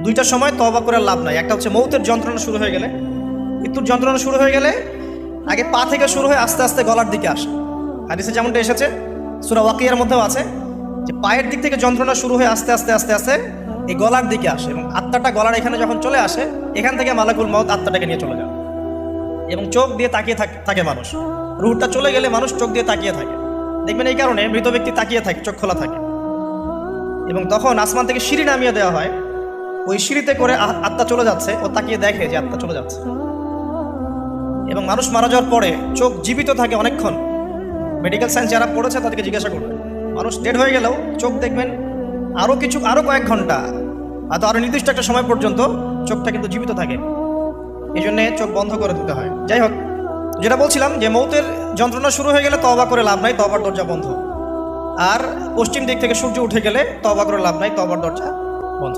দুইটার সময় তওবা করে লাভ নাই। একটা হচ্ছে মৌতের যন্ত্রণা শুরু হয়ে গেলে, মৃত্যুর যন্ত্রণা শুরু হয়ে গেলে আগে পা থেকে শুরু হয়ে আস্তে আস্তে গলার দিকে আসে। হাদিসে যেমনটা এসেছে, সূরা ওয়াকিয়ার মধ্যেও আছে যে পায়ের দিক থেকে যন্ত্রণা শুরু হয়ে আস্তে আস্তে আস্তে আস্তে এই গলার দিকে আসে, এবং আত্মাটা গলার এখানে যখন চলে আসে, এখান থেকে মালাকুল মউত আত্মাটাকে নিয়ে চলে যায় এবং চোখ দিয়ে তাকিয়ে থাকে মানুষ। রুহটা চলে গেলে মানুষ চোখ দিয়ে তাকিয়ে থাকে, দেখবেন এই কারণে মৃত ব্যক্তি তাকিয়ে থাকে, চোখ খোলা থাকে। এবং তখন আসমান থেকে সিঁড়ি নামিয়ে দেওয়া হয়, ওই সিঁড়িতে করে আত্মা চলে যাচ্ছে, ও তাকিয়ে দেখে যে আত্মা চলে যাচ্ছে। এবং মানুষ মারা যাওয়ার পরে চোখ জীবিত থাকে অনেকক্ষণ। মেডিকেল সায়েন্স যারা পড়েছে তাদেরকে জিজ্ঞাসা করবে, মানুষ ডেড হয়ে গেলেও চোখ দেখবেন আরও কয়েক ঘন্টা, হয়তো আরও নির্দিষ্ট একটা সময় পর্যন্ত চোখটা কিন্তু জীবিত থাকে। এই জন্যে চোখ বন্ধ করে দিতে হয়। যাই হোক, যেটা বলছিলাম যে মৌতের যন্ত্রণা শুরু হয়ে গেলে তওবা করে লাভ নাই, তওবার দরজা বন্ধ। আর পশ্চিম দিক থেকে সূর্য উঠে গেলে তওবা করে লাভ নাই, তওবার দরজা বন্ধ।